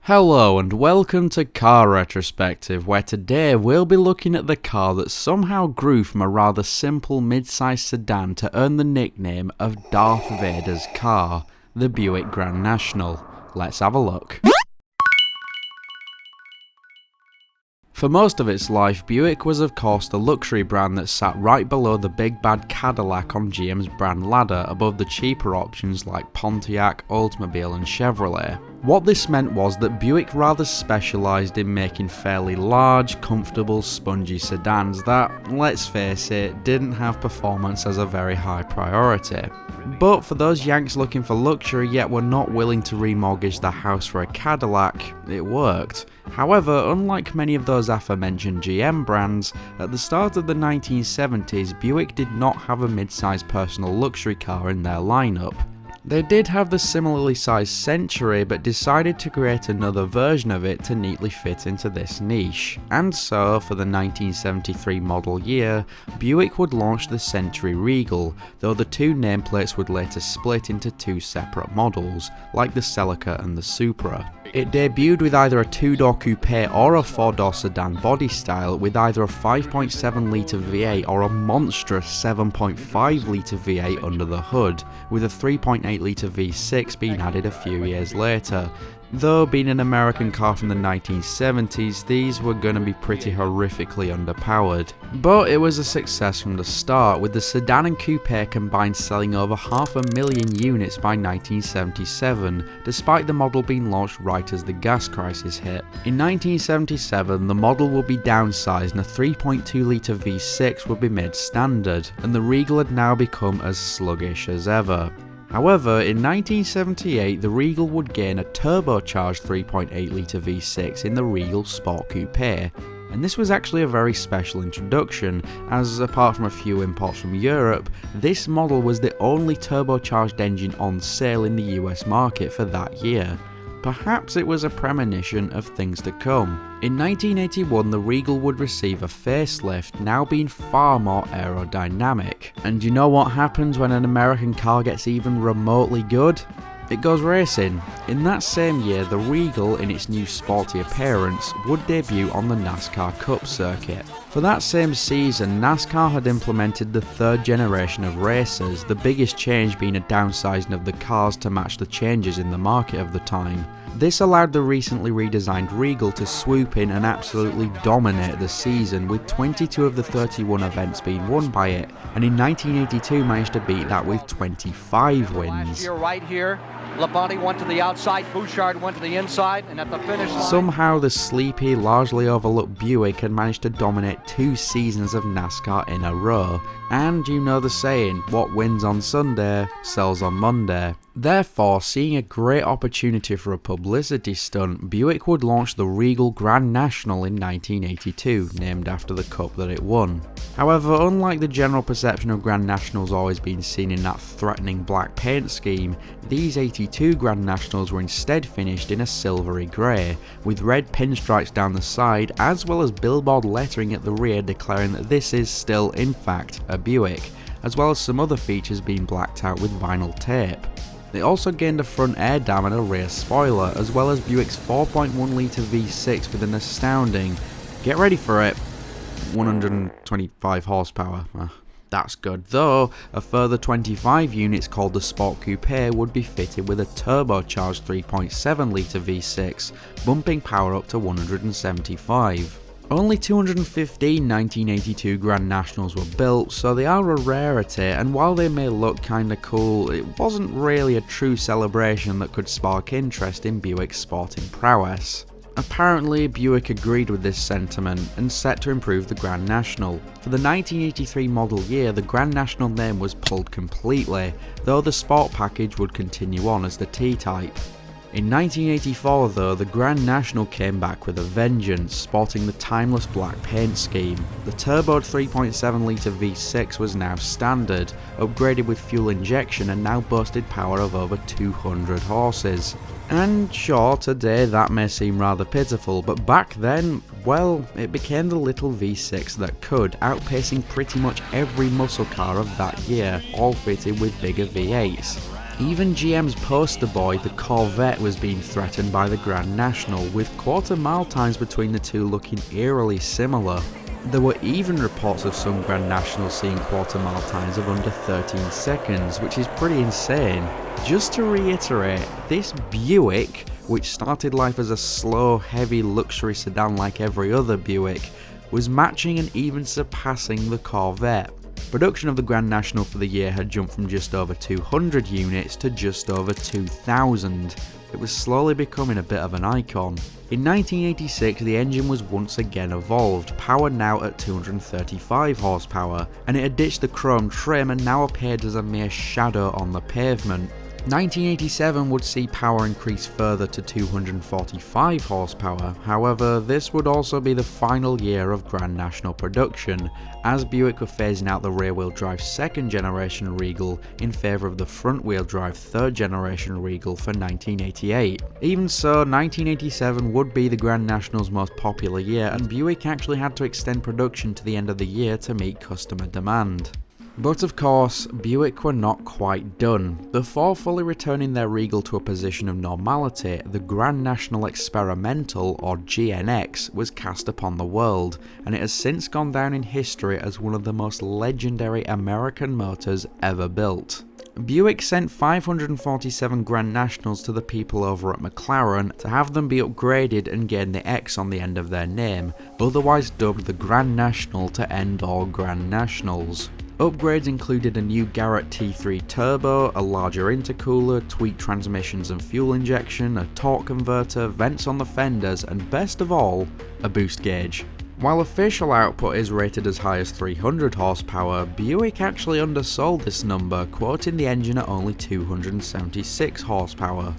Hello and welcome to Car Retrospective, where today we'll be looking at the car that somehow grew from a rather simple mid-sized sedan to earn the nickname of Darth Vader's car, the Buick Grand National. Let's have a look. For most of its life, Buick was of course the luxury brand that sat right below the big bad Cadillac on GM's brand ladder above the cheaper options like Pontiac, Oldsmobile and Chevrolet. What this meant was that Buick rather specialised in making fairly large, comfortable, spongy sedans that, let's face it, didn't have performance as a very high priority. But for those Yanks looking for luxury yet were not willing to remortgage their house for a Cadillac, it worked. However, unlike many of those aforementioned GM brands, at the start of the 1970s Buick did not have a mid-sized personal luxury car in their lineup. They did have the similarly sized Century, but decided to create another version of it to neatly fit into this niche. And so, for the 1973 model year, Buick would launch the Century Regal, though the two nameplates would later split into two separate models, like the Celica and the Supra. It debuted with either a two-door coupe or a four-door sedan body style, with either a 5.7 litre V8 or a monstrous 7.5 litre V8 under the hood, with a 3.8 litre V6 being added a few years later. Though being an American car from the 1970s, these were going to be pretty horrifically underpowered. But it was a success from the start, with the sedan and coupe combined selling over 500,000 units by 1977, despite the model being launched right as the gas crisis hit. In 1977, the model would be downsized and a 3.2 litre V6 would be made standard, and the Regal had now become as sluggish as ever. However, in 1978 the Regal would gain a turbocharged 3.8 litre V6 in the Regal Sport Coupe, and this was actually a very special introduction, as apart from a few imports from Europe, this model was the only turbocharged engine on sale in the US market for that year. Perhaps it was a premonition of things to come. In 1981 the Regal would receive a facelift, now being far more aerodynamic. And you know what happens when an American car gets even remotely good? It goes racing. In that same year, the Regal, in its new sporty appearance, would debut on the Nascar Cup circuit. For that same season, NASCAR had implemented the third generation of racers, the biggest change being a downsizing of the cars to match the changes in the market of the time. This allowed the recently redesigned Regal to swoop in and absolutely dominate the season, with 22 of the 31 events being won by it, and in 1982 managed to beat that with 25 wins. Last year, right here, Labonte went to the outside, Bouchard went to the inside, and at the finish line... Somehow the sleepy, largely overlooked Buick had managed to dominate 2 seasons of NASCAR in a row. And you know the saying, what wins on Sunday, sells on Monday. Therefore, seeing a great opportunity for a publicity stunt, Buick would launch the Regal Grand National in 1982, named after the cup that it won. However, unlike the general perception of Grand Nationals always being seen in that threatening black paint scheme, these 82 Grand Nationals were instead finished in a silvery grey, with red pinstripes down the side, as well as billboard lettering at the rear declaring that this is still, in fact, a Buick, as well as some other features being blacked out with vinyl tape. They also gained a front air dam and a rear spoiler, as well as Buick's 4.1 litre V6 with an astounding, get ready for it, 125 horsepower. That's good, though a further 25 units called the Sport Coupe would be fitted with a turbocharged 3.7 litre V6, bumping power up to 175. Only 215 1982 Grand Nationals were built, so they are a rarity, and while they may look kinda cool, it wasn't really a true celebration that could spark interest in Buick's sporting prowess. Apparently, Buick agreed with this sentiment and set to improve the Grand National. For the 1983 model year, the Grand National name was pulled completely, though the sport package would continue on as the T-Type. In 1984 though, the Grand National came back with a vengeance, sporting the timeless black paint scheme. The turboed 3.7 litre V6 was now standard, upgraded with fuel injection and now boasted power of over 200 horses. And sure, today that may seem rather pitiful, but back then, well, it became the little V6 that could, outpacing pretty much every muscle car of that year, all fitted with bigger V8s. Even GM's poster boy, the Corvette, was being threatened by the Grand National, with quarter-mile times between the two looking eerily similar. There were even reports of some Grand Nationals seeing quarter-mile times of under 13 seconds, which is pretty insane. Just to reiterate, this Buick, which started life as a slow, heavy luxury sedan like every other Buick, was matching and even surpassing the Corvette. Production of the Grand National for the year had jumped from just over 200 units to just over 2,000. It was slowly becoming a bit of an icon. In 1986, the engine was once again evolved, powered now at 235 horsepower, and it had ditched the chrome trim and now appeared as a mere shadow on the pavement. 1987 would see power increase further to 245 horsepower, however this would also be the final year of Grand National production, as Buick were phasing out the rear-wheel drive second generation Regal in favour of the front-wheel drive third generation Regal for 1988. Even so, 1987 would be the Grand National's most popular year, and Buick actually had to extend production to the end of the year to meet customer demand. But of course, Buick were not quite done. Before fully returning their Regal to a position of normality, the Grand National Experimental, or GNX, was cast upon the world, and it has since gone down in history as one of the most legendary American motors ever built. Buick sent 547 Grand Nationals to the people over at McLaren to have them be upgraded and gain the X on the end of their name, otherwise dubbed the Grand National to end all Grand Nationals. Upgrades included a new Garrett T3 turbo, a larger intercooler, tweaked transmissions and fuel injection, a torque converter, vents on the fenders, and best of all, a boost gauge. While official output is rated as high as 300 horsepower, Buick actually undersold this number, quoting the engine at only 276 horsepower.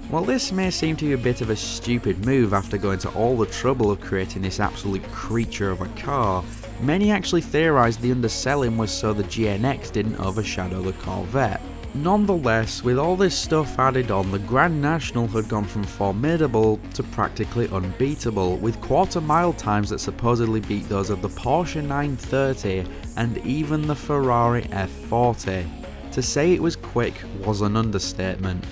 While this may seem to be a bit of a stupid move after going to all the trouble of creating this absolute creature of a car, many actually theorised the underselling was so the GNX didn't overshadow the Corvette. Nonetheless, with all this stuff added on, the Grand National had gone from formidable to practically unbeatable, with quarter-mile times that supposedly beat those of the Porsche 930 and even the Ferrari F40. To say it was quick was an understatement.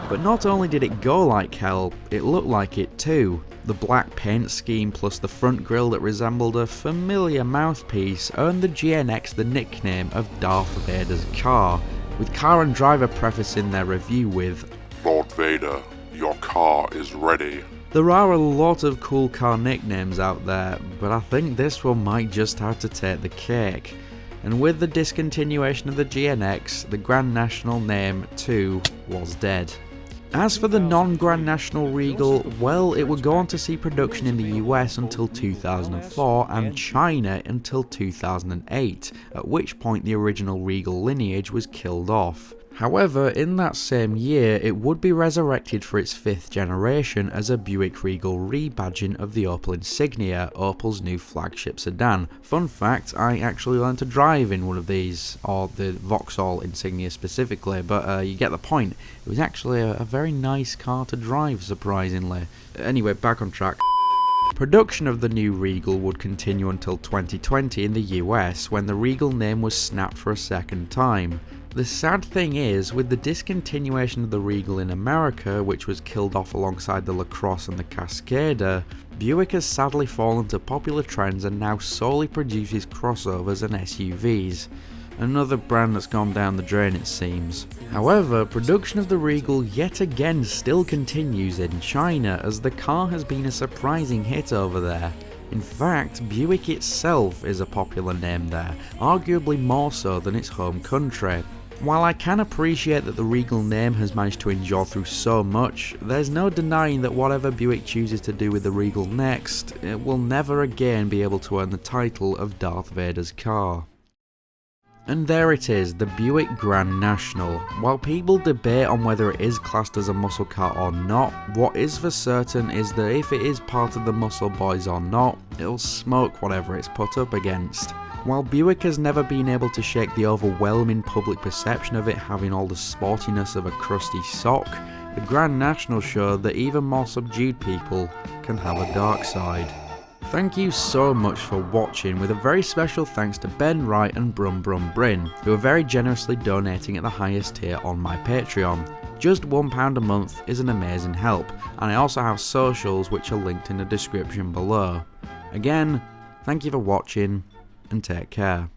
But not only did it go like hell, it looked like it too. The black paint scheme plus the front grille that resembled a familiar mouthpiece earned the GNX the nickname of Darth Vader's car, with Car and Driver prefacing their review with, "Lord Vader, your car is ready." There are a lot of cool car nicknames out there, but I think this one might just have to take the cake. And with the discontinuation of the GNX, the Grand National name too was dead. As for the non-Grand National Regal, well, it would go on to see production in the US until 2004 and China until 2008, at which point the original Regal lineage was killed off. However, in that same year, it would be resurrected for its 5th generation as a Buick Regal rebadging of the Opel Insignia, Opel's new flagship sedan. Fun fact, I actually learned to drive in one of these, or the Vauxhall Insignia specifically, but you get the point. It was actually a very nice car to drive, surprisingly. Anyway, back on track. Production of the new Regal would continue until 2020 in the US, when the Regal name was snapped for a second time. The sad thing is, with the discontinuation of the Regal in America, which was killed off alongside the LaCrosse and the Cascadia, Buick has sadly fallen to popular trends and now solely produces crossovers and SUVs. Another brand that's gone down the drain, it seems. However, production of the Regal yet again still continues in China, as the car has been a surprising hit over there. In fact, Buick itself is a popular name there, arguably more so than its home country. While I can appreciate that the Regal name has managed to endure through so much, there's no denying that whatever Buick chooses to do with the Regal next, it will never again be able to earn the title of Darth Vader's car. And there it is, the Buick Grand National. While people debate on whether it is classed as a muscle car or not, what is for certain is that if it is part of the muscle boys or not, it'll smoke whatever it's put up against. While Buick has never been able to shake the overwhelming public perception of it having all the sportiness of a crusty sock, The Grand National showed that even more subdued people can have a dark side. Thank you so much for watching, with a very special thanks to Ben Wright and Brum Brum Bryn, who are very generously donating at the highest tier on my Patreon. Just £1 a month is an amazing help, and I also have socials which are linked in the description below. Again, thank you for watching, and take care.